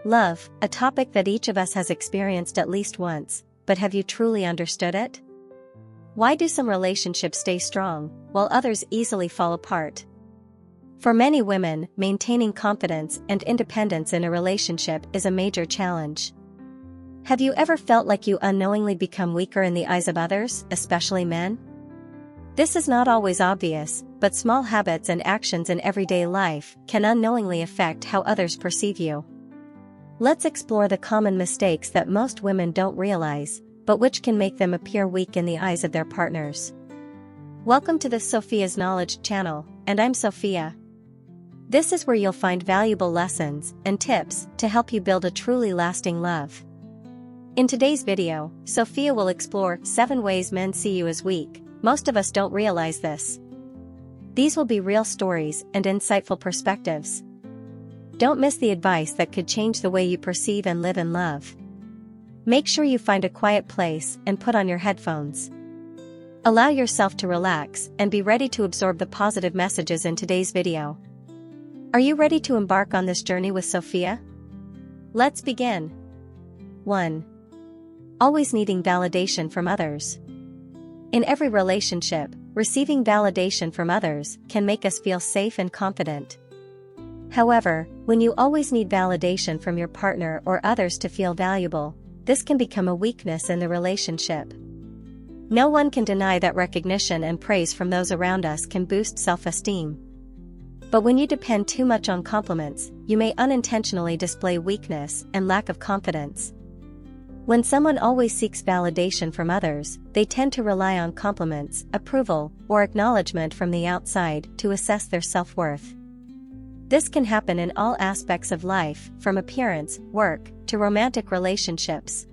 Love, a topic that each of us has experienced at least once, but have you truly understood it? Why do some relationships stay strong, while others easily fall apart? For many women, maintaining confidence and independence in a relationship is a major challenge. Have you ever felt like you unknowingly become weaker in the eyes of others, especially men? This is not always obvious, but small habits and actions in everyday life can unknowingly affect how others perceive you. Let's explore the common mistakes that most women don't realize, but which can make them appear weak in the eyes of their partners. Welcome to the Sophia's Knowledge channel, and I'm Sophia. This is where you'll find valuable lessons and tips to help you build a truly lasting love. In today's video, Sophia will explore 7 ways men see you as weak. Most of us don't realize this. These will be real stories and insightful perspectives. Don't miss the advice that could change the way you perceive and live in love. Make sure you find a quiet place and put on your headphones. Allow yourself to relax and be ready to absorb the positive messages in today's video. Are you ready to embark on this journey with Sophia? Let's begin. 1. Always needing validation from others. In every relationship, receiving validation from others can make us feel safe and confident. However, when you always need validation from your partner or others to feel valuable, this can become a weakness in the relationship. No one can deny that recognition and praise from those around us can boost self-esteem. But when you depend too much on compliments, you may unintentionally display weakness and lack of confidence. When someone always seeks validation from others, they tend to rely on compliments, approval, or acknowledgement from the outside to assess their self-worth. This can happen in all aspects of life, from appearance, work, to romantic relationships.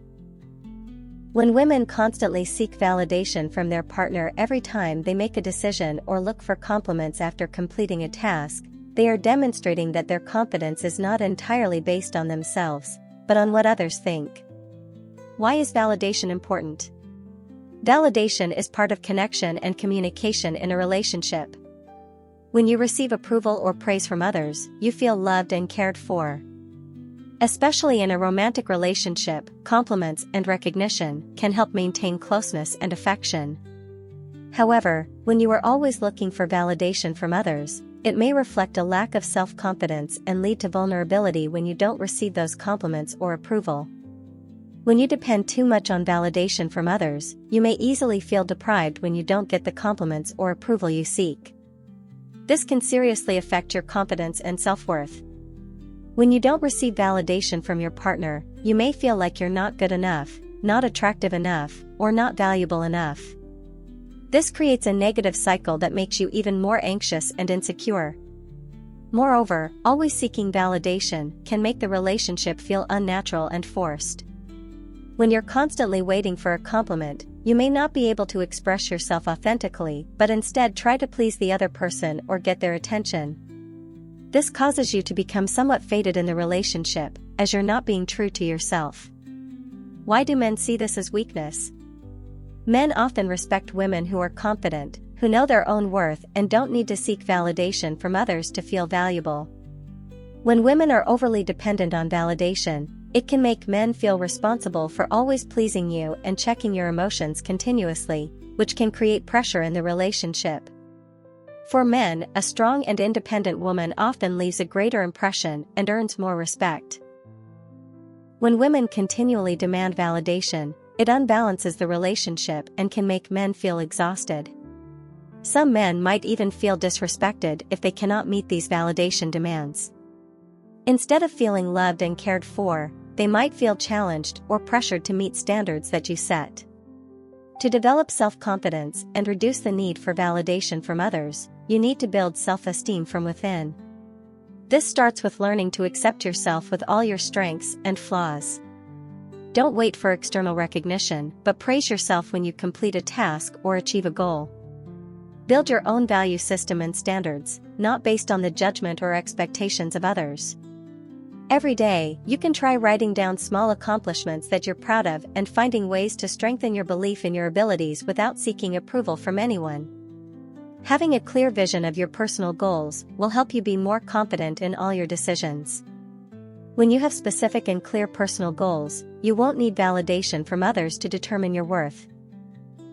When women constantly seek validation from their partner every time they make a decision or look for compliments after completing a task, they are demonstrating that their confidence is not entirely based on themselves, but on what others think. Why is validation important? Validation is part of connection and communication in a relationship. When you receive approval or praise from others, you feel loved and cared for. Especially in a romantic relationship, compliments and recognition can help maintain closeness and affection. However, when you are always looking for validation from others, it may reflect a lack of self-confidence and lead to vulnerability when you don't receive those compliments or approval. When you depend too much on validation from others, you may easily feel deprived when you don't get the compliments or approval you seek. This can seriously affect your confidence and self-worth. When you don't receive validation from your partner, you may feel like you're not good enough, not attractive enough, or not valuable enough. This creates a negative cycle that makes you even more anxious and insecure. Moreover, always seeking validation can make the relationship feel unnatural and forced. When you're constantly waiting for a compliment, you may not be able to express yourself authentically, but instead try to please the other person or get their attention. This causes you to become somewhat faded in the relationship, as you're not being true to yourself. Why do men see this as weakness? Men often respect women who are confident, who know their own worth and don't need to seek validation from others to feel valuable. When women are overly dependent on validation, it can make men feel responsible for always pleasing you and checking your emotions continuously, which can create pressure in the relationship. For men, a strong and independent woman often leaves a greater impression and earns more respect. When women continually demand validation, it unbalances the relationship and can make men feel exhausted. Some men might even feel disrespected if they cannot meet these validation demands. Instead of feeling loved and cared for, they might feel challenged or pressured to meet standards that you set. To develop self-confidence and reduce the need for validation from others, you need to build self-esteem from within. This starts with learning to accept yourself with all your strengths and flaws. Don't wait for external recognition, but praise yourself when you complete a task or achieve a goal. Build your own value system and standards, not based on the judgment or expectations of others. Every day, you can try writing down small accomplishments that you're proud of and finding ways to strengthen your belief in your abilities without seeking approval from anyone. Having a clear vision of your personal goals will help you be more confident in all your decisions. When you have specific and clear personal goals, you won't need validation from others to determine your worth.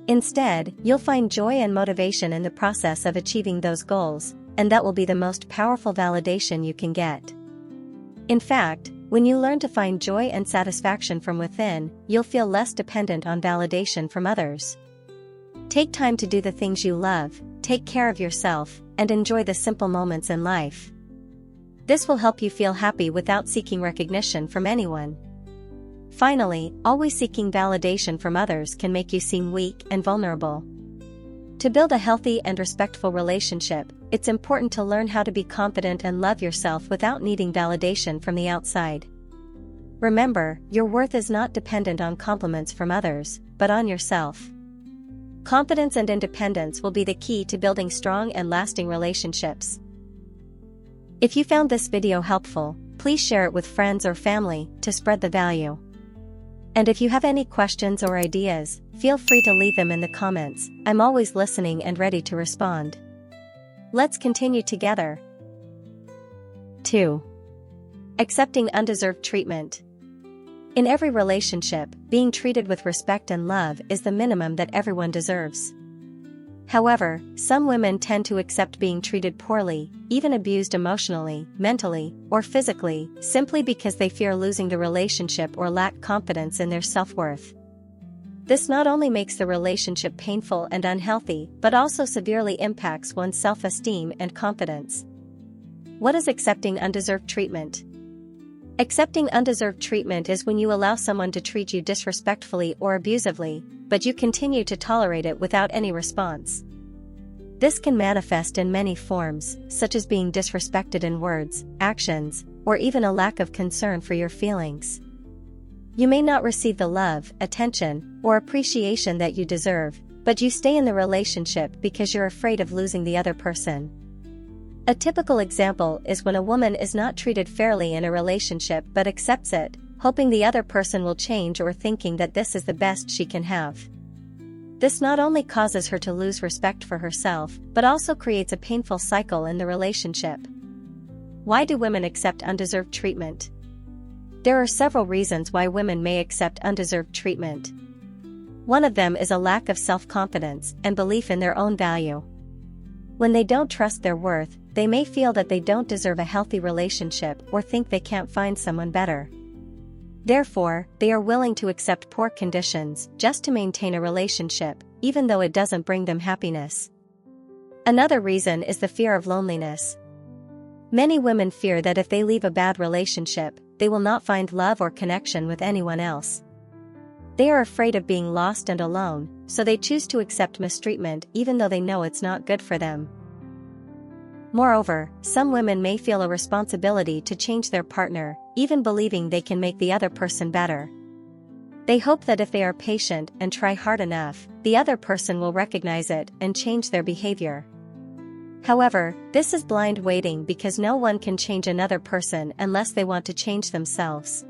Instead, you'll find joy and motivation in the process of achieving those goals, and that will be the most powerful validation you can get. In fact, when you learn to find joy and satisfaction from within, you'll feel less dependent on validation from others. Take time to do the things you love, take care of yourself, and enjoy the simple moments in life. This will help you feel happy without seeking recognition from anyone. Finally, always seeking validation from others can make you seem weak and vulnerable. To build a healthy and respectful relationship, it's important to learn how to be confident and love yourself without needing validation from the outside. Remember, your worth is not dependent on compliments from others, but on yourself. Confidence and independence will be the key to building strong and lasting relationships. If you found this video helpful, please share it with friends or family to spread the value. And if you have any questions or ideas, feel free to leave them in the comments. I'm always listening and ready to respond. Let's continue together. 2. Accepting undeserved treatment. In every relationship, being treated with respect and love is the minimum that everyone deserves. However, some women tend to accept being treated poorly, even abused emotionally, mentally, or physically, simply because they fear losing the relationship or lack confidence in their self-worth. This not only makes the relationship painful and unhealthy, but also severely impacts one's self-esteem and confidence. What is accepting undeserved treatment? Accepting undeserved treatment is when you allow someone to treat you disrespectfully or abusively, but you continue to tolerate it without any response. This can manifest in many forms, such as being disrespected in words, actions, or even a lack of concern for your feelings. You may not receive the love, attention, or appreciation that you deserve, but you stay in the relationship because you're afraid of losing the other person. A typical example is when a woman is not treated fairly in a relationship but accepts it, hoping the other person will change or thinking that this is the best she can have. This not only causes her to lose respect for herself, but also creates a painful cycle in the relationship. Why do women accept undeserved treatment? There are several reasons why women may accept undeserved treatment. One of them is a lack of self-confidence and belief in their own value. When they don't trust their worth, they may feel that they don't deserve a healthy relationship or think they can't find someone better. Therefore, they are willing to accept poor conditions just to maintain a relationship, even though it doesn't bring them happiness. Another reason is the fear of loneliness. Many women fear that if they leave a bad relationship, they will not find love or connection with anyone else. They are afraid of being lost and alone, so they choose to accept mistreatment even though they know it's not good for them. Moreover, some women may feel a responsibility to change their partner, even believing they can make the other person better. They hope that if they are patient and try hard enough, the other person will recognize it and change their behavior. However, this is blind waiting because no one can change another person unless they want to change themselves.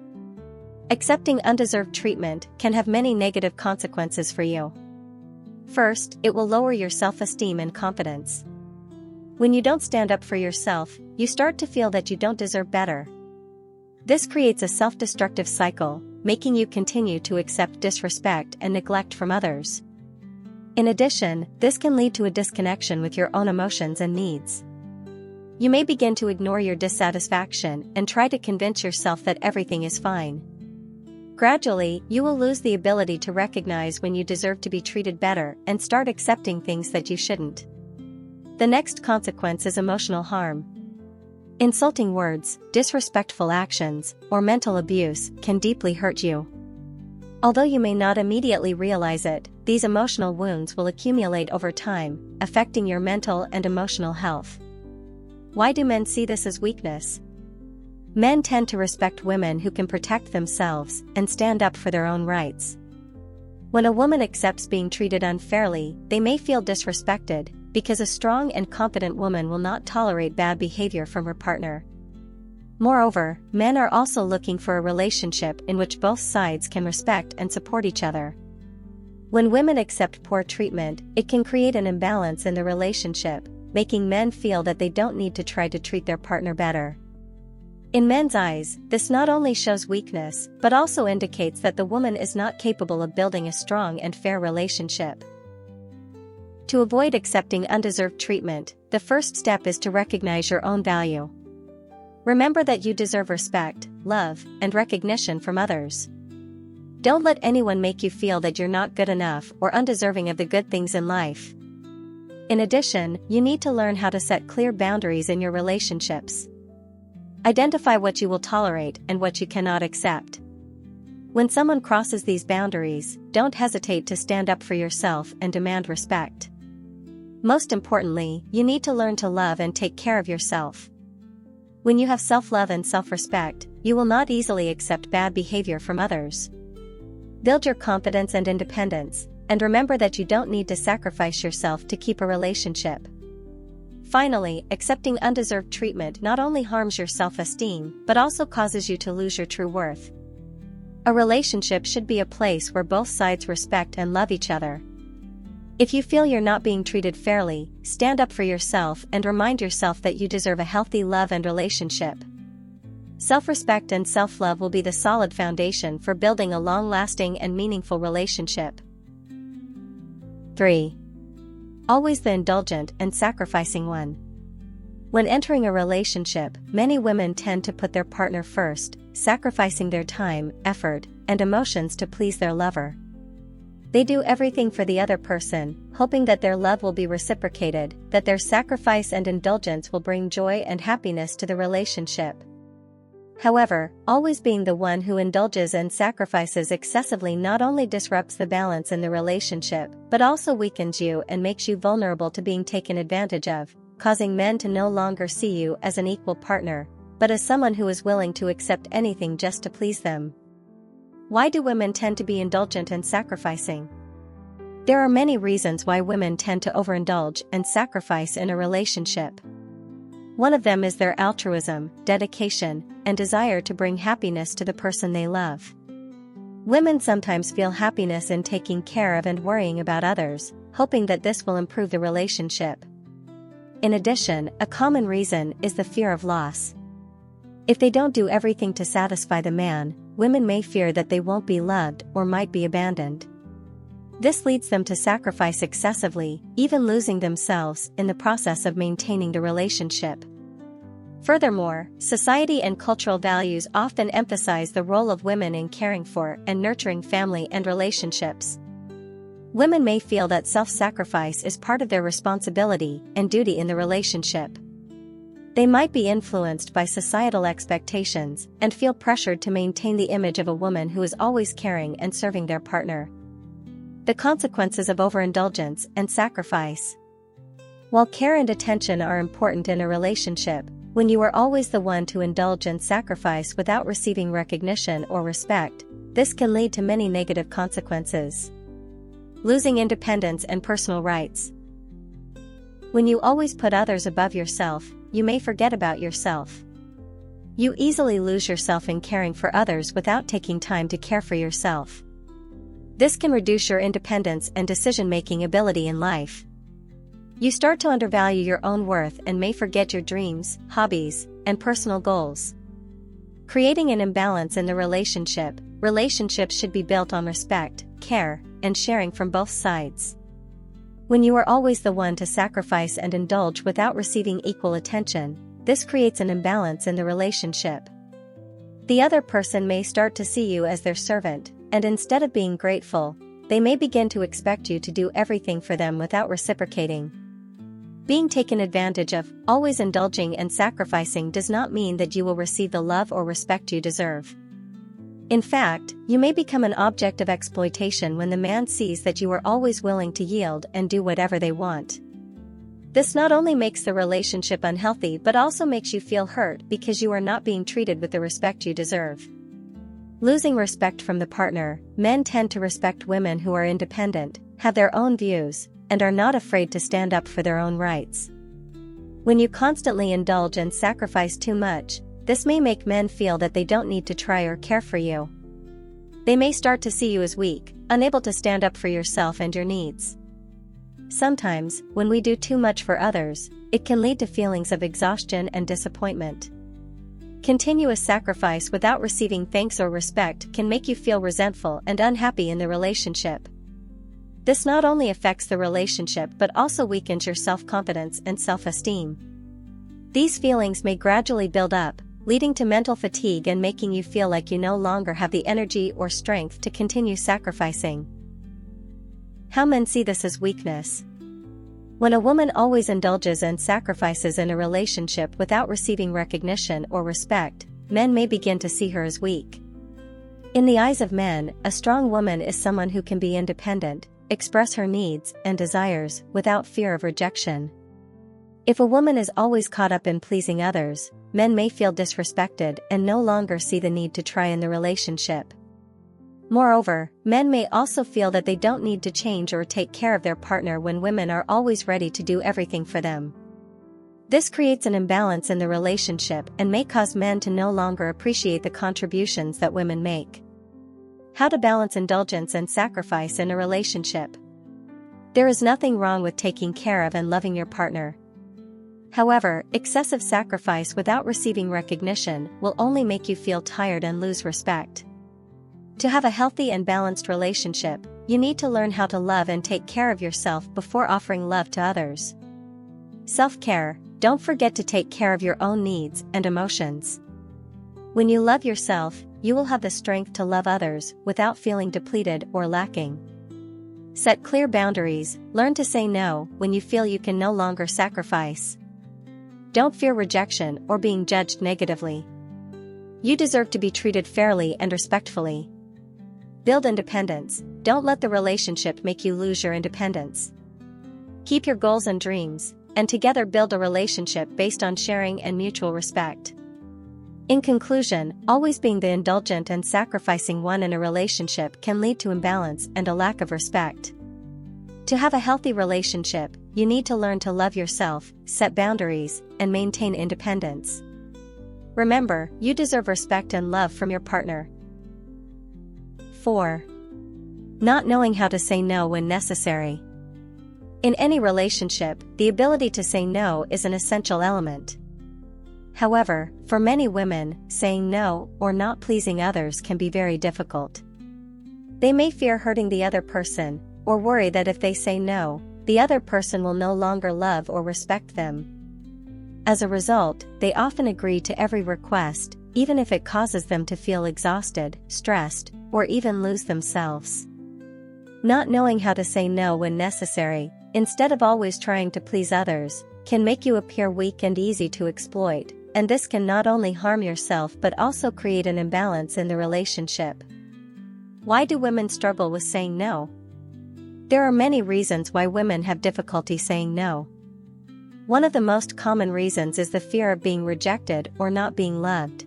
Accepting undeserved treatment can have many negative consequences for you. First, it will lower your self-esteem and confidence. When you don't stand up for yourself, you start to feel that you don't deserve better. This creates a self-destructive cycle, making you continue to accept disrespect and neglect from others. In addition, this can lead to a disconnection with your own emotions and needs. You may begin to ignore your dissatisfaction and try to convince yourself that everything is fine. Gradually, you will lose the ability to recognize when you deserve to be treated better and start accepting things that you shouldn't. The next consequence is emotional harm. Insulting words, disrespectful actions, or mental abuse can deeply hurt you. Although you may not immediately realize it, these emotional wounds will accumulate over time, affecting your mental and emotional health. Why do men see this as weakness? Men tend to respect women who can protect themselves and stand up for their own rights. When a woman accepts being treated unfairly, they may feel disrespected, because a strong and confident woman will not tolerate bad behavior from her partner. Moreover, men are also looking for a relationship in which both sides can respect and support each other. When women accept poor treatment, it can create an imbalance in the relationship, making men feel that they don't need to try to treat their partner better. In men's eyes, this not only shows weakness, but also indicates that the woman is not capable of building a strong and fair relationship. To avoid accepting undeserved treatment, the first step is to recognize your own value. Remember that you deserve respect, love, and recognition from others. Don't let anyone make you feel that you're not good enough or undeserving of the good things in life. In addition, you need to learn how to set clear boundaries in your relationships. Identify what you will tolerate and what you cannot accept. When someone crosses these boundaries, don't hesitate to stand up for yourself and demand respect. Most importantly, you need to learn to love and take care of yourself. When you have self-love and self-respect, you will not easily accept bad behavior from others. Build your confidence and independence, and remember that you don't need to sacrifice yourself to keep a relationship. Finally, accepting undeserved treatment not only harms your self-esteem, but also causes you to lose your true worth. A relationship should be a place where both sides respect and love each other. If you feel you're not being treated fairly, stand up for yourself and remind yourself that you deserve a healthy love and relationship. Self-respect and self-love will be the solid foundation for building a long-lasting and meaningful relationship. 3. Always the indulgent and sacrificing one. When entering a relationship, many women tend to put their partner first, sacrificing their time, effort, and emotions to please their lover. They do everything for the other person, hoping that their love will be reciprocated, that their sacrifice and indulgence will bring joy and happiness to the relationship. However, always being the one who indulges and sacrifices excessively not only disrupts the balance in the relationship, but also weakens you and makes you vulnerable to being taken advantage of, causing men to no longer see you as an equal partner, but as someone who is willing to accept anything just to please them. Why do women tend to be indulgent and sacrificing? There are many reasons why women tend to overindulge and sacrifice in a relationship. One of them is their altruism, dedication, and desire to bring happiness to the person they love. Women sometimes feel happiness in taking care of and worrying about others, hoping that this will improve the relationship. In addition, a common reason is the fear of loss. If they don't do everything to satisfy the man, women may fear that they won't be loved or might be abandoned. This leads them to sacrifice excessively, even losing themselves in the process of maintaining the relationship. Furthermore, society and cultural values often emphasize the role of women in caring for and nurturing family and relationships. Women may feel that self-sacrifice is part of their responsibility and duty in the relationship. They might be influenced by societal expectations and feel pressured to maintain the image of a woman who is always caring and serving their partner. The consequences of overindulgence and sacrifice. While care and attention are important in a relationship, when you are always the one to indulge and sacrifice without receiving recognition or respect, this can lead to many negative consequences. Losing independence and personal rights. When you always put others above yourself, you may forget about yourself. You easily lose yourself in caring for others without taking time to care for yourself. This can reduce your independence and decision-making ability in life. You start to undervalue your own worth and may forget your dreams, hobbies, and personal goals. Creating an imbalance in the relationship. Relationships should be built on respect, care, and sharing from both sides. When you are always the one to sacrifice and indulge without receiving equal attention, this creates an imbalance in the relationship. The other person may start to see you as their servant, and instead of being grateful, they may begin to expect you to do everything for them without reciprocating. Being taken advantage of, always indulging and sacrificing does not mean that you will receive the love or respect you deserve. In fact, you may become an object of exploitation when the man sees that you are always willing to yield and do whatever they want. This not only makes the relationship unhealthy but also makes you feel hurt because you are not being treated with the respect you deserve. Losing respect from the partner. Men tend to respect women who are independent, have their own views, and are not afraid to stand up for their own rights. When you constantly indulge and sacrifice too much, this may make men feel that they don't need to try or care for you. They may start to see you as weak, unable to stand up for yourself and your needs. Sometimes, when we do too much for others, it can lead to feelings of exhaustion and disappointment. Continuous sacrifice without receiving thanks or respect can make you feel resentful and unhappy in the relationship. This not only affects the relationship but also weakens your self-confidence and self-esteem. These feelings may gradually build up, leading to mental fatigue and making you feel like you no longer have the energy or strength to continue sacrificing. How men see this as weakness. When a woman always indulges and sacrifices in a relationship without receiving recognition or respect, men may begin to see her as weak. In the eyes of men, a strong woman is someone who can be independent, express her needs and desires without fear of rejection. If a woman is always caught up in pleasing others, men may feel disrespected and no longer see the need to try in the relationship. Moreover, men may also feel that they don't need to change or take care of their partner when women are always ready to do everything for them. This creates an imbalance in the relationship and may cause men to no longer appreciate the contributions that women make. How to balance indulgence and sacrifice in a relationship. There is nothing wrong with taking care of and loving your partner. However, excessive sacrifice without receiving recognition will only make you feel tired and lose respect. To have a healthy and balanced relationship, you need to learn how to love and take care of yourself before offering love to others. Self-care. Don't forget to take care of your own needs and emotions. When you love yourself, you will have the strength to love others without feeling depleted or lacking. Set clear boundaries. Learn to say no when you feel you can no longer sacrifice. Don't fear rejection or being judged negatively. You deserve to be treated fairly and respectfully. Build independence. Don't let the relationship make you lose your independence. Keep your goals and dreams, and together build a relationship based on sharing and mutual respect. In conclusion, always being the indulgent and sacrificing one in a relationship can lead to imbalance and a lack of respect. To have a healthy relationship, you need to learn to love yourself, set boundaries, and maintain independence. Remember, you deserve respect and love from your partner. 4. Not knowing how to say no when necessary. In any relationship, the ability to say no is an essential element. However, for many women, saying no or not pleasing others can be very difficult. They may fear hurting the other person, or worry that if they say no, the other person will no longer love or respect them. As a result, they often agree to every request, even if it causes them to feel exhausted, stressed, or even lose themselves. Not knowing how to say no when necessary, instead of always trying to please others, can make you appear weak and easy to exploit, and this can not only harm yourself but also create an imbalance in the relationship. Why do women struggle with saying no? There are many reasons why women have difficulty saying no. One of the most common reasons is the fear of being rejected or not being loved.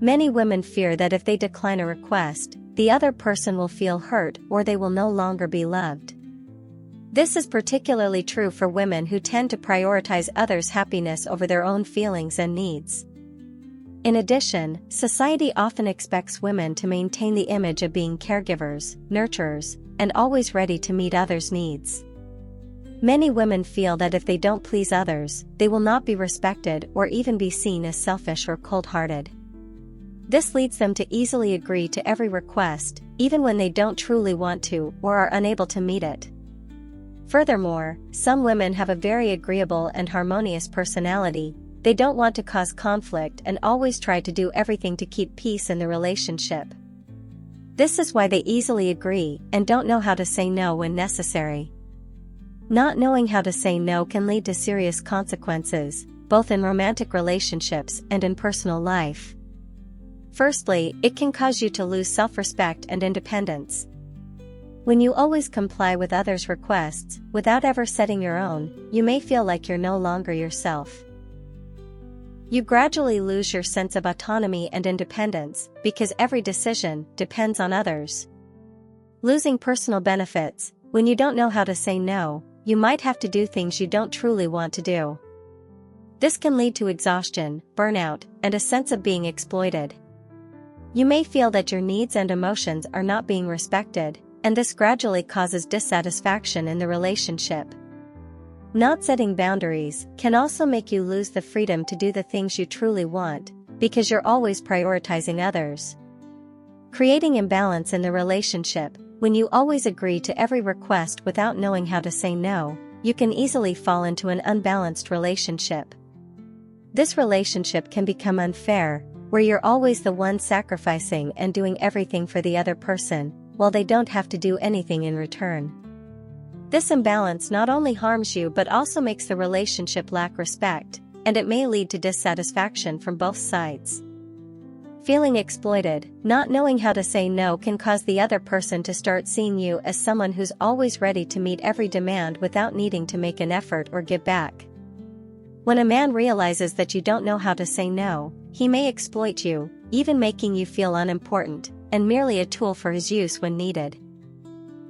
Many women fear that if they decline a request, the other person will feel hurt or they will no longer be loved. This is particularly true for women who tend to prioritize others' happiness over their own feelings and needs. In addition, society often expects women to maintain the image of being caregivers, nurturers, and always ready to meet others' needs. Many women feel that if they don't please others, they will not be respected or even be seen as selfish or cold-hearted. This leads them to easily agree to every request, even when they don't truly want to or are unable to meet it. Furthermore, some women have a very agreeable and harmonious personality. They don't want to cause conflict and always try to do everything to keep peace in the relationship. This is why they easily agree and don't know how to say no when necessary. Not knowing how to say no can lead to serious consequences, both in romantic relationships and in personal life. Firstly, it can cause you to lose self-respect and independence. When you always comply with others' requests, without ever setting your own, you may feel like you're no longer yourself. You gradually lose your sense of autonomy and independence, because every decision depends on others. Losing personal benefits. When you don't know how to say no, you might have to do things you don't truly want to do. This can lead to exhaustion, burnout, and a sense of being exploited. You may feel that your needs and emotions are not being respected, and this gradually causes dissatisfaction in the relationship. Not setting boundaries can also make you lose the freedom to do the things you truly want, because you're always prioritizing others. Creating imbalance in the relationship. When you always agree to every request without knowing how to say no, you can easily fall into an unbalanced relationship. This relationship can become unfair, where you're always the one sacrificing and doing everything for the other person, while they don't have to do anything in return. This imbalance not only harms you but also makes the relationship lack respect, and it may lead to dissatisfaction from both sides. Feeling exploited, not knowing how to say no can cause the other person to start seeing you as someone who's always ready to meet every demand without needing to make an effort or give back. When a man realizes that you don't know how to say no, he may exploit you, even making you feel unimportant, and merely a tool for his use when needed.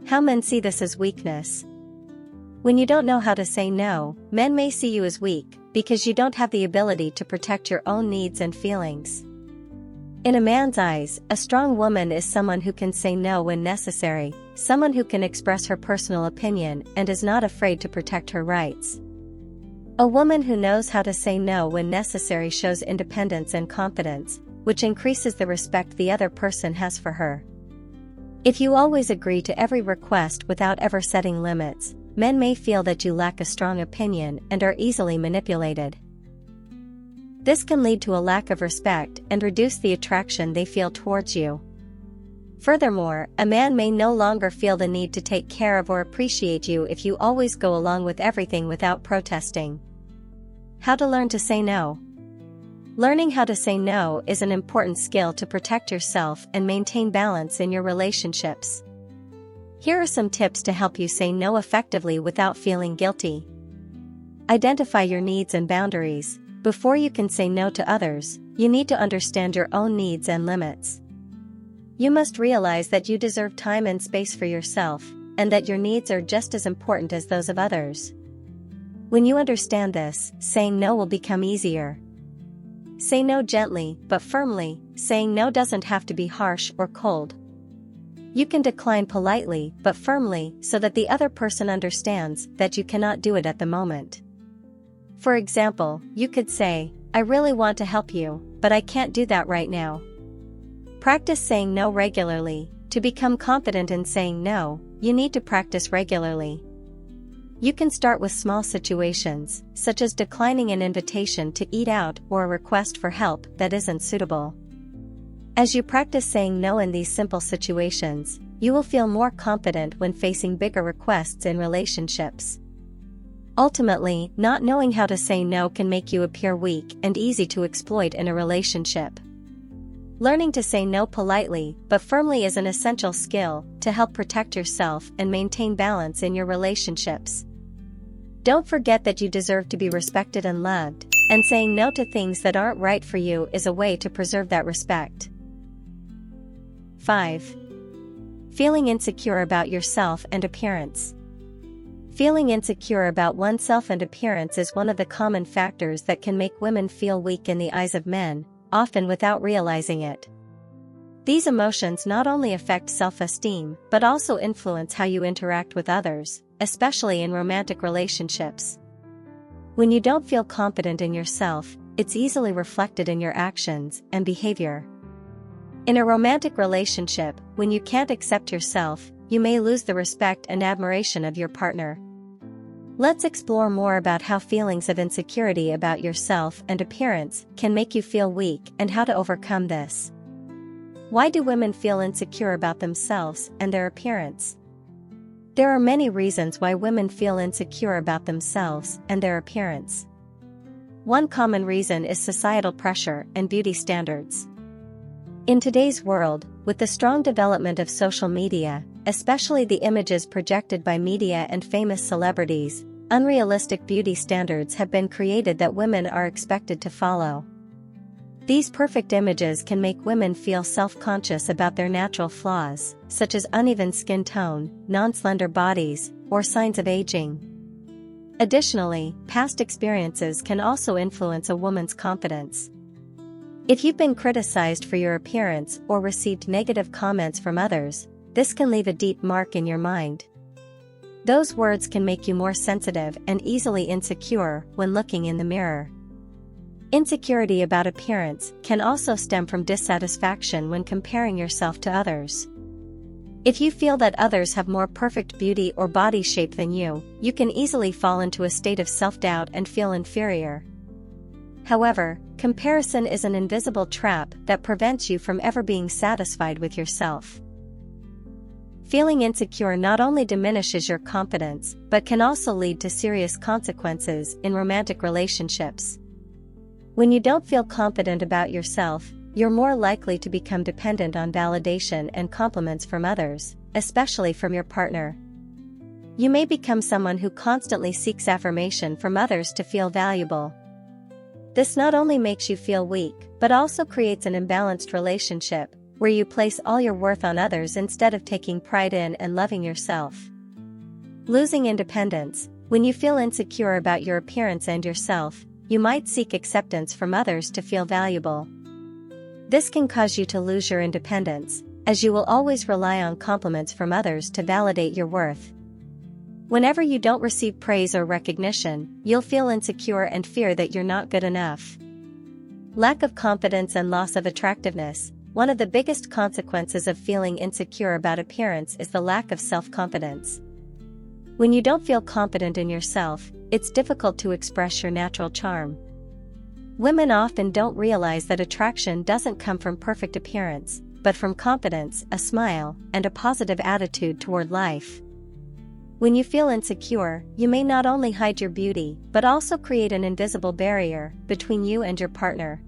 How men see this as weakness. When you don't know how to say no, men may see you as weak, because you don't have the ability to protect your own needs and feelings. In a man's eyes, a strong woman is someone who can say no when necessary, someone who can express her personal opinion and is not afraid to protect her rights. A woman who knows how to say no when necessary shows independence and confidence, which increases the respect the other person has for her. If you always agree to every request without ever setting limits, men may feel that you lack a strong opinion and are easily manipulated. This can lead to a lack of respect and reduce the attraction they feel towards you. Furthermore, a man may no longer feel the need to take care of or appreciate you if you always go along with everything without protesting. How to learn to say no. Learning how to say no is an important skill to protect yourself and maintain balance in your relationships. Here are some tips to help you say no effectively without feeling guilty. Identify your needs and boundaries. Before you can say no to others, you need to understand your own needs and limits. You must realize that you deserve time and space for yourself, and that your needs are just as important as those of others. When you understand this, saying no will become easier. Say no gently, but firmly. Saying no doesn't have to be harsh or cold. You can decline politely, but firmly, so that the other person understands that you cannot do it at the moment. For example, you could say, "I really want to help you, but I can't do that right now." Practice saying no regularly. To become confident in saying no, you need to practice regularly. You can start with small situations, such as declining an invitation to eat out or a request for help that isn't suitable. As you practice saying no in these simple situations, you will feel more confident when facing bigger requests in relationships. Ultimately, not knowing how to say no can make you appear weak and easy to exploit in a relationship. Learning to say no politely but firmly is an essential skill to help protect yourself and maintain balance in your relationships. Don't forget that you deserve to be respected and loved, and saying no to things that aren't right for you is a way to preserve that respect. 5. Feeling insecure about yourself and appearance. Feeling insecure about oneself and appearance is one of the common factors that can make women feel weak in the eyes of men, often without realizing it. These emotions not only affect self-esteem but also influence how you interact with others, especially in romantic relationships. When you don't feel confident in yourself, it's easily reflected in your actions and behavior. In a romantic relationship, when you can't accept yourself, you may lose the respect and admiration of your partner. Let's explore more about how feelings of insecurity about yourself and appearance can make you feel weak and how to overcome this. Why do women feel insecure about themselves and their appearance? There are many reasons why women feel insecure about themselves and their appearance. One common reason is societal pressure and beauty standards. In today's world, with the strong development of social media, especially the images projected by media and famous celebrities, unrealistic beauty standards have been created that women are expected to follow. These perfect images can make women feel self-conscious about their natural flaws, such as uneven skin tone, non-slender bodies, or signs of aging. Additionally, past experiences can also influence a woman's confidence. If you've been criticized for your appearance or received negative comments from others, this can leave a deep mark in your mind. Those words can make you more sensitive and easily insecure when looking in the mirror. Insecurity about appearance can also stem from dissatisfaction when comparing yourself to others. If you feel that others have more perfect beauty or body shape than you, you can easily fall into a state of self-doubt and feel inferior. However, comparison is an invisible trap that prevents you from ever being satisfied with yourself. Feeling insecure not only diminishes your confidence, but can also lead to serious consequences in romantic relationships. When you don't feel confident about yourself, you're more likely to become dependent on validation and compliments from others, especially from your partner. You may become someone who constantly seeks affirmation from others to feel valuable. This not only makes you feel weak, but also creates an imbalanced relationship, where you place all your worth on others instead of taking pride in and loving yourself. Losing independence. When you feel insecure about your appearance and yourself, you might seek acceptance from others to feel valuable. This can cause you to lose your independence, as you will always rely on compliments from others to validate your worth. Whenever you don't receive praise or recognition, you'll feel insecure and fear that you're not good enough. Lack of confidence and loss of attractiveness. One of the biggest consequences of feeling insecure about appearance is the lack of self-confidence. When you don't feel confident in yourself, it's difficult to express your natural charm. Women often don't realize that attraction doesn't come from perfect appearance, but from confidence, a smile, and a positive attitude toward life. When you feel insecure, you may not only hide your beauty, but also create an invisible barrier between you and your partner.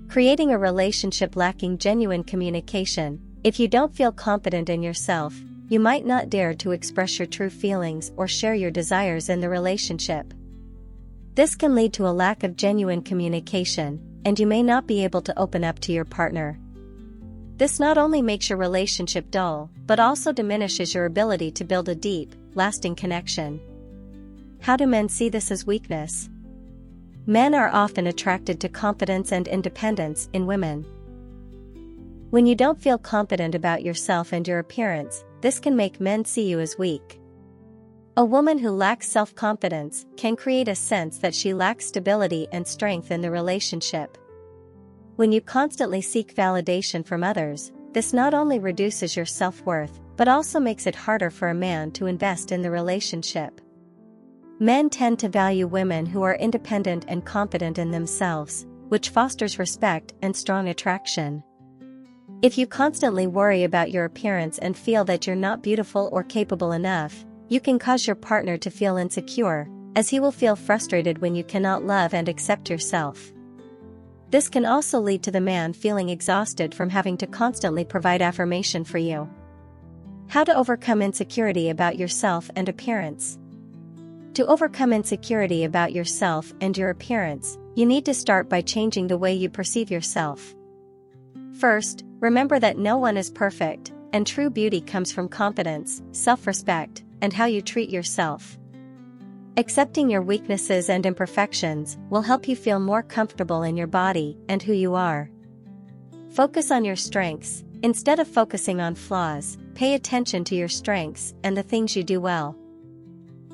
Creating a relationship lacking genuine communication. If you don't feel confident in yourself, you might not dare to express your true feelings or share your desires in the relationship. This can lead to a lack of genuine communication, and you may not be able to open up to your partner. This not only makes your relationship dull, but also diminishes your ability to build a deep, lasting connection. How do men see this as weakness? Men are often attracted to confidence and independence in women. When you don't feel confident about yourself and your appearance, this can make men see you as weak. A woman who lacks self-confidence can create a sense that she lacks stability and strength in the relationship. When you constantly seek validation from others, this not only reduces your self-worth, but also makes it harder for a man to invest in the relationship. Men tend to value women who are independent and confident in themselves, which fosters respect and strong attraction. If you constantly worry about your appearance and feel that you're not beautiful or capable enough, you can cause your partner to feel insecure, as he will feel frustrated when you cannot love and accept yourself. This can also lead to the man feeling exhausted from having to constantly provide affirmation for you. How to overcome insecurity about yourself and appearance. To overcome insecurity about yourself and your appearance, you need to start by changing the way you perceive yourself. First, remember that no one is perfect, and true beauty comes from confidence, self-respect, and how you treat yourself. Accepting your weaknesses and imperfections will help you feel more comfortable in your body and who you are. Focus on your strengths. Instead of focusing on flaws, pay attention to your strengths and the things you do well.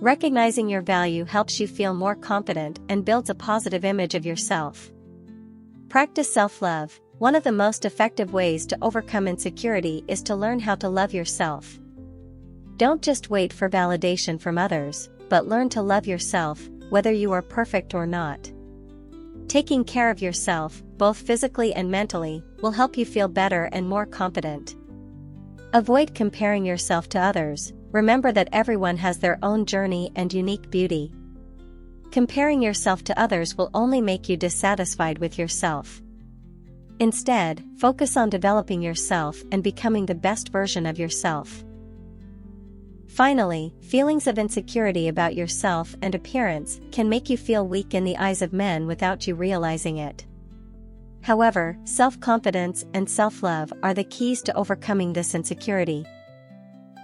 Recognizing your value helps you feel more confident and builds a positive image of yourself. Practice self-love. One of the most effective ways to overcome insecurity is to learn how to love yourself. Don't just wait for validation from others, but learn to love yourself, whether you are perfect or not. Taking care of yourself, both physically and mentally, will help you feel better and more confident. Avoid comparing yourself to others. Remember that everyone has their own journey and unique beauty. Comparing yourself to others will only make you dissatisfied with yourself. Instead, focus on developing yourself and becoming the best version of yourself. Finally, feelings of insecurity about yourself and appearance can make you feel weak in the eyes of men without you realizing it. However, self-confidence and self-love are the keys to overcoming this insecurity.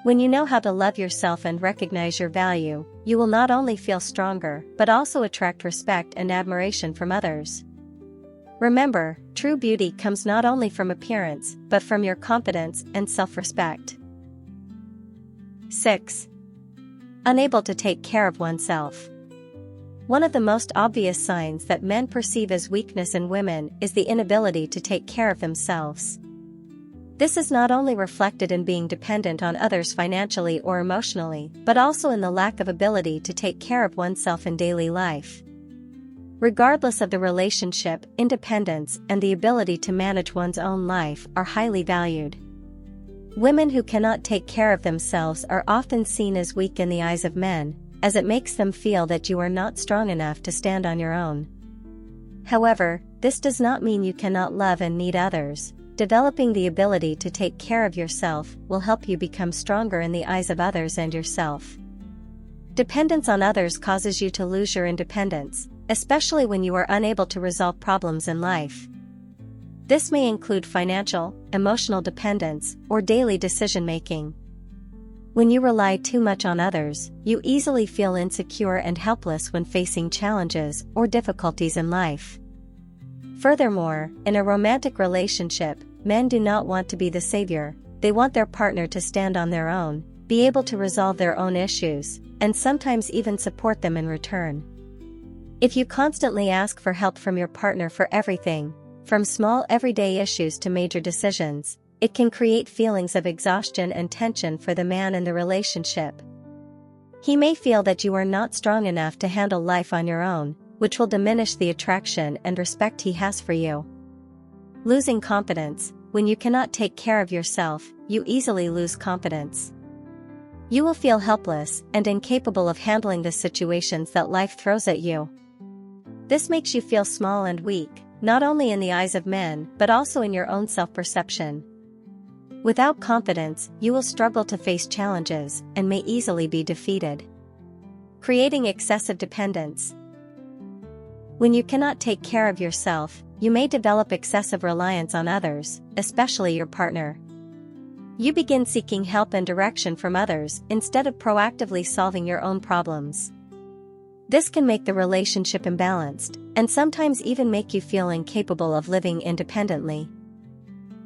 When you know how to love yourself and recognize your value, you will not only feel stronger, but also attract respect and admiration from others. Remember, true beauty comes not only from appearance, but from your confidence and self-respect. 6. Unable to take care of oneself. One of the most obvious signs that men perceive as weakness in women is the inability to take care of themselves. This is not only reflected in being dependent on others financially or emotionally, but also in the lack of ability to take care of oneself in daily life. Regardless of the relationship, independence and the ability to manage one's own life are highly valued. Women who cannot take care of themselves are often seen as weak in the eyes of men, as it makes them feel that you are not strong enough to stand on your own. However, this does not mean you cannot love and need others. Developing the ability to take care of yourself will help you become stronger in the eyes of others and yourself. Dependence on others causes you to lose your independence, especially when you are unable to resolve problems in life. This may include financial, emotional dependence, or daily decision-making. When you rely too much on others, you easily feel insecure and helpless when facing challenges or difficulties in life. Furthermore, in a romantic relationship, men do not want to be the savior. They want their partner to stand on their own, be able to resolve their own issues, and sometimes even support them in return. If you constantly ask for help from your partner for everything, from small everyday issues to major decisions, it can create feelings of exhaustion and tension for the man in the relationship. He may feel that you are not strong enough to handle life on your own, which will diminish the attraction and respect he has for you. Losing confidence. When you cannot take care of yourself, you easily lose confidence. You will feel helpless and incapable of handling the situations that life throws at you. This makes you feel small and weak, not only in the eyes of men but also in your own self-perception. Without confidence, you will struggle to face challenges and may easily be defeated. Creating excessive dependence. When you cannot take care of yourself, you may develop excessive reliance on others, especially your partner. You begin seeking help and direction from others instead of proactively solving your own problems. This can make the relationship imbalanced, and sometimes even make you feel incapable of living independently.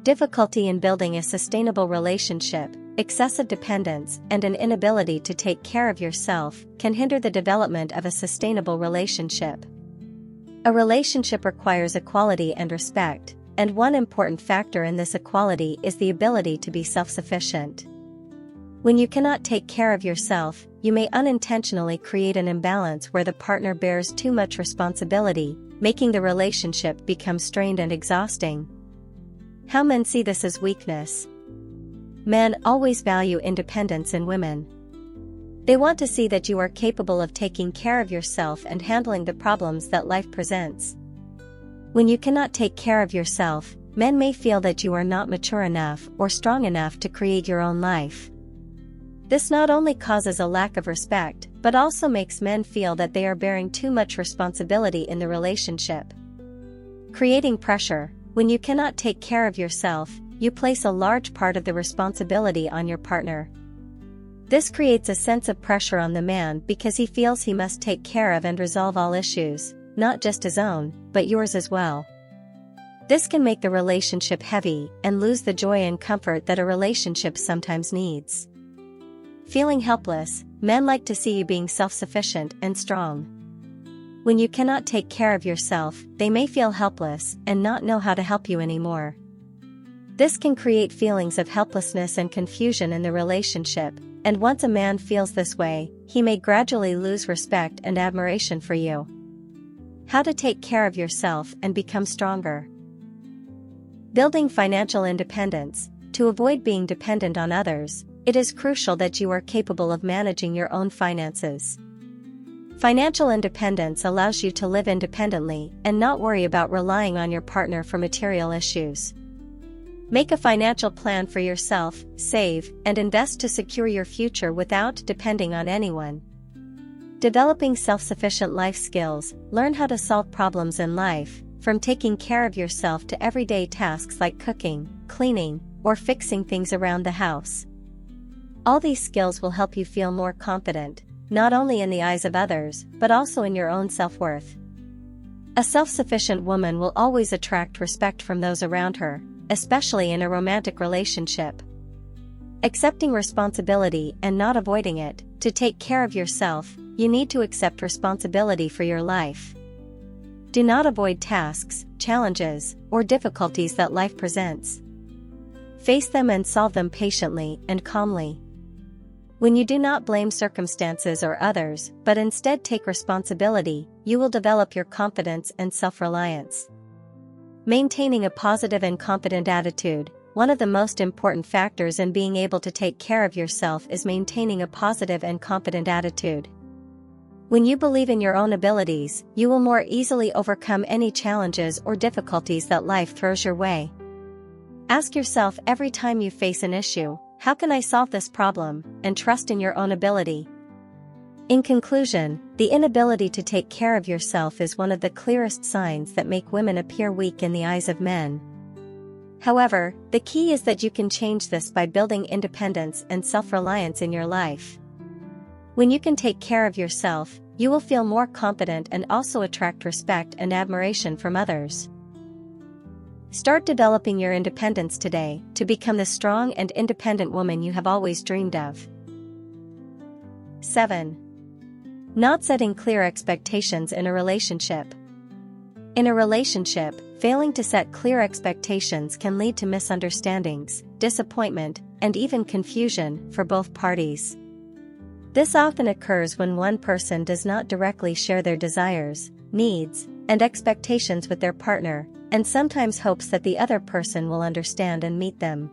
Difficulty in building a sustainable relationship, excessive dependence, and an inability to take care of yourself can hinder the development of a sustainable relationship. A relationship requires equality and respect, and one important factor in this equality is the ability to be self-sufficient. When you cannot take care of yourself, you may unintentionally create an imbalance where the partner bears too much responsibility, making the relationship become strained and exhausting. How men see this as weakness. Men always value independence in women. They want to see that you are capable of taking care of yourself and handling the problems that life presents. When you cannot take care of yourself, men may feel that you are not mature enough or strong enough to create your own life. This not only causes a lack of respect, but also makes men feel that they are bearing too much responsibility in the relationship. Creating pressure. When you cannot take care of yourself, you place a large part of the responsibility on your partner. This creates a sense of pressure on the man because he feels he must take care of and resolve all issues, not just his own, but yours as well. This can make the relationship heavy and lose the joy and comfort that a relationship sometimes needs. Feeling helpless. Men like to see you being self-sufficient and strong. When you cannot take care of yourself, they may feel helpless and not know how to help you anymore. This can create feelings of helplessness and confusion in the relationship, and once a man feels this way, he may gradually lose respect and admiration for you. How to take care of yourself and become stronger. Building financial independence. To avoid being dependent on others, it is crucial that you are capable of managing your own finances. Financial independence allows you to live independently and not worry about relying on your partner for material issues. Make a financial plan for yourself, save, and invest to secure your future without depending on anyone. Developing self-sufficient life skills. Learn how to solve problems in life, from taking care of yourself to everyday tasks like cooking, cleaning, or fixing things around the house. All these skills will help you feel more confident, not only in the eyes of others, but also in your own self-worth. A self-sufficient woman will always attract respect from those around her, especially in a romantic relationship. Accepting responsibility and not avoiding it. To take care of yourself, you need to accept responsibility for your life. Do not avoid tasks, challenges, or difficulties that life presents. Face them and solve them patiently and calmly. When you do not blame circumstances or others, but instead take responsibility, you will develop your confidence and self-reliance. Maintaining a positive and confident attitude. One of the most important factors in being able to take care of yourself is maintaining a positive and confident attitude. When you believe in your own abilities, you will more easily overcome any challenges or difficulties that life throws your way. Ask yourself every time you face an issue, how can I solve this problem, and trust in your own ability. In conclusion, the inability to take care of yourself is one of the clearest signs that make women appear weak in the eyes of men. However, the key is that you can change this by building independence and self-reliance in your life. When you can take care of yourself, you will feel more confident and also attract respect and admiration from others. Start developing your independence today to become the strong and independent woman you have always dreamed of. 7. Not setting clear expectations in a relationship. In a relationship, failing to set clear expectations can lead to misunderstandings, disappointment, and even confusion for both parties. This often occurs when one person does not directly share their desires, needs, and expectations with their partner, and sometimes hopes that the other person will understand and meet them.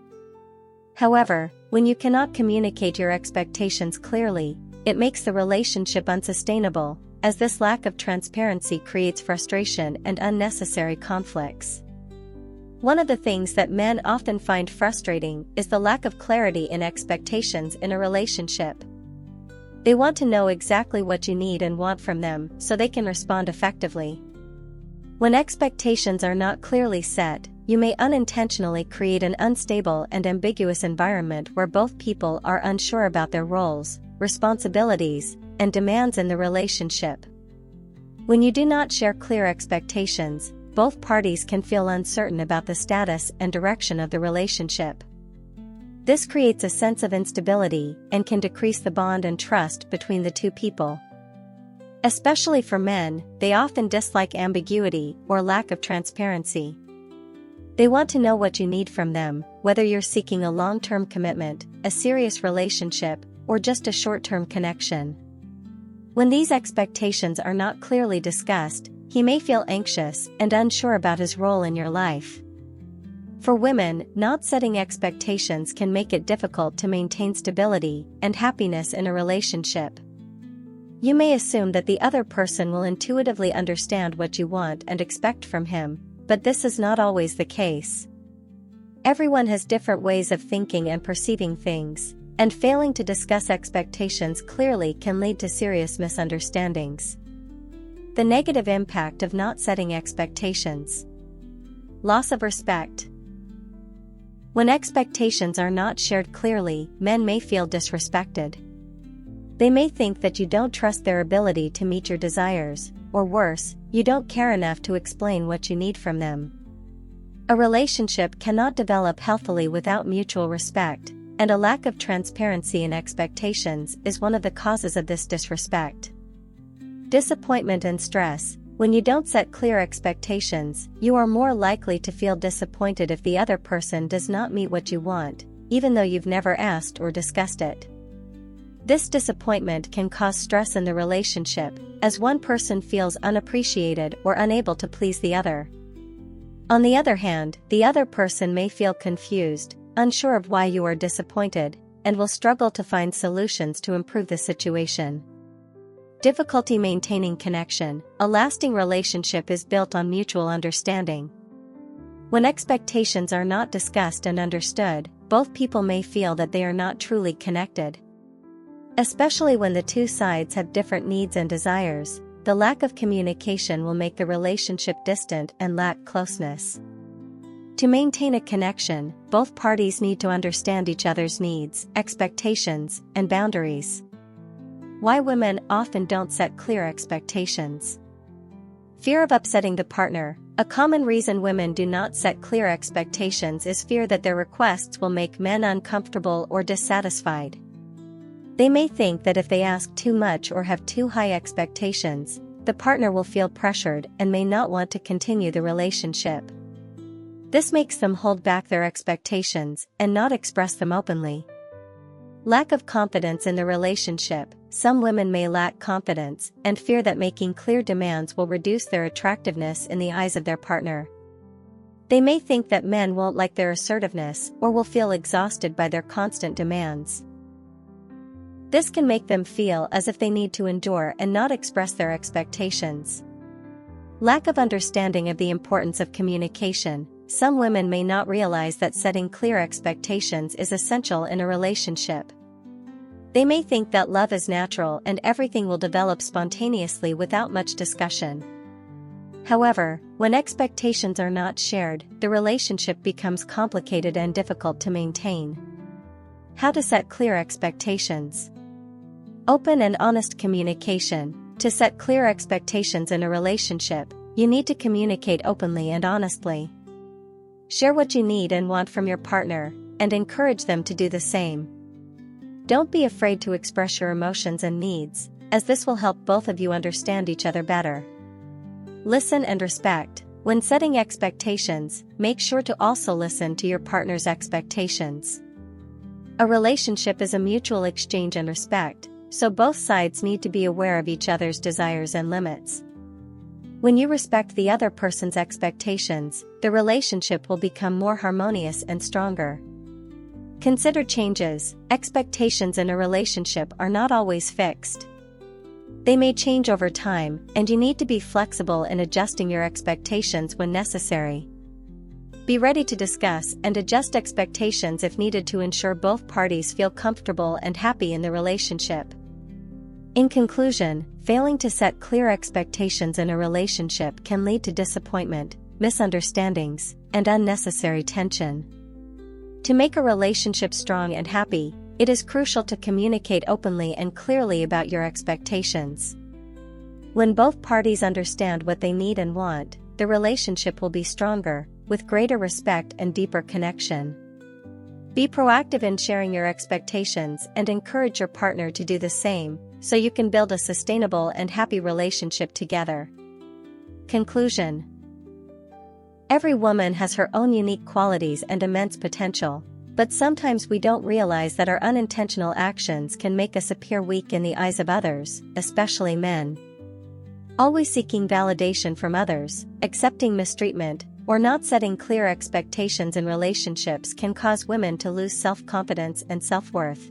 However, when you cannot communicate your expectations clearly, it makes the relationship unsustainable, as this lack of transparency creates frustration and unnecessary conflicts. One of the things that men often find frustrating is the lack of clarity in expectations in a relationship. They want to know exactly what you need and want from them so they can respond effectively. When expectations are not clearly set, you may unintentionally create an unstable and ambiguous environment where both people are unsure about their roles, responsibilities, and demands in the relationship. When you do not share clear expectations, both parties can feel uncertain about the status and direction of the relationship. This creates a sense of instability and can decrease the bond and trust between the two people. Especially for men, they often dislike ambiguity or lack of transparency. They want to know what you need from them, whether you're seeking a long-term commitment, a serious relationship, or just a short-term connection. When these expectations are not clearly discussed, he may feel anxious and unsure about his role in your life. For women, not setting expectations can make it difficult to maintain stability and happiness in a relationship. You may assume that the other person will intuitively understand what you want and expect from him, but this is not always the case. Everyone has different ways of thinking and perceiving things, and failing to discuss expectations clearly can lead to serious misunderstandings. The negative impact of not setting expectations. Loss of respect. When expectations are not shared clearly, men may feel disrespected. They may think that you don't trust their ability to meet your desires, or worse, you don't care enough to explain what you need from them. A relationship cannot develop healthily without mutual respect, and a lack of transparency in expectations is one of the causes of this disrespect. Disappointment and stress. When you don't set clear expectations, you are more likely to feel disappointed if the other person does not meet what you want, even though you've never asked or discussed it. This disappointment can cause stress in the relationship, as one person feels unappreciated or unable to please the other. On the other hand, the other person may feel confused, unsure of why you are disappointed, and will struggle to find solutions to improve the situation. Difficulty maintaining connection. A lasting relationship is built on mutual understanding. When expectations are not discussed and understood, both people may feel that they are not truly connected. Especially when the two sides have different needs and desires, the lack of communication will make the relationship distant and lack closeness. To maintain a connection, both parties need to understand each other's needs, expectations, and boundaries. Why women often don't set clear expectations. Fear of upsetting the partner. A common reason women do not set clear expectations is fear that their requests will make men uncomfortable or dissatisfied. They may think that if they ask too much or have too high expectations, the partner will feel pressured and may not want to continue the relationship. This makes them hold back their expectations and not express them openly. Lack of confidence in the relationship. Some women may lack confidence and fear that making clear demands will reduce their attractiveness in the eyes of their partner. They may think that men won't like their assertiveness or will feel exhausted by their constant demands. This can make them feel as if they need to endure and not express their expectations. Lack of understanding of the importance of communication. Some women may not realize that setting clear expectations is essential in a relationship. They may think that love is natural and everything will develop spontaneously without much discussion. However, when expectations are not shared, the relationship becomes complicated and difficult to maintain. How to set clear expectations. Open and honest communication. To set clear expectations in a relationship, you need to communicate openly and honestly. Share what you need and want from your partner, and encourage them to do the same. Don't be afraid to express your emotions and needs, as this will help both of you understand each other better. Listen and respect. When setting expectations, make sure to also listen to your partner's expectations. A relationship is a mutual exchange and respect, so both sides need to be aware of each other's desires and limits. When you respect the other person's expectations, the relationship will become more harmonious and stronger. Consider changes. Expectations in a relationship are not always fixed. They may change over time, and you need to be flexible in adjusting your expectations when necessary. Be ready to discuss and adjust expectations if needed to ensure both parties feel comfortable and happy in the relationship. In conclusion, failing to set clear expectations in a relationship can lead to disappointment, misunderstandings, and unnecessary tension. To make a relationship strong and happy, it is crucial to communicate openly and clearly about your expectations. When both parties understand what they need and want, the relationship will be stronger, with greater respect and deeper connection. Be proactive in sharing your expectations and encourage your partner to do the same, so you can build a sustainable and happy relationship together. Conclusion. Every woman has her own unique qualities and immense potential, but sometimes we don't realize that our unintentional actions can make us appear weak in the eyes of others, especially men. Always seeking validation from others, accepting mistreatment, or not setting clear expectations in relationships can cause women to lose self-confidence and self-worth.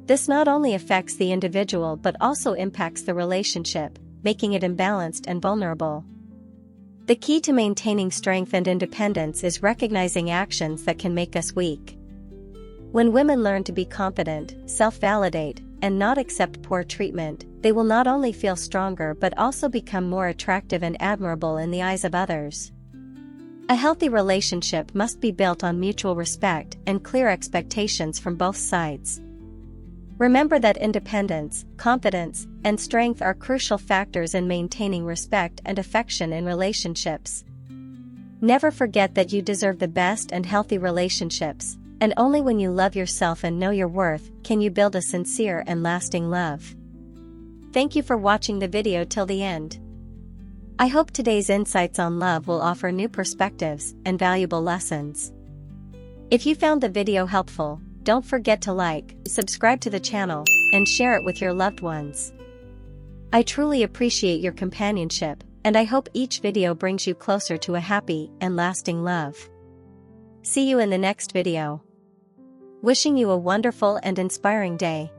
This not only affects the individual but also impacts the relationship, making it imbalanced and vulnerable. The key to maintaining strength and independence is recognizing actions that can make us weak. When women learn to be confident, self-validate, and not accept poor treatment, they will not only feel stronger but also become more attractive and admirable in the eyes of others. A healthy relationship must be built on mutual respect and clear expectations from both sides. Remember that independence, confidence, and strength are crucial factors in maintaining respect and affection in relationships. Never forget that you deserve the best and healthy relationships, and only when you love yourself and know your worth can you build a sincere and lasting love. Thank you for watching the video till the end. I hope today's insights on love will offer new perspectives and valuable lessons. If you found the video helpful, don't forget to like, subscribe to the channel, and share it with your loved ones. I truly appreciate your companionship, and I hope each video brings you closer to a happy and lasting love. See you in the next video. Wishing you a wonderful and inspiring day.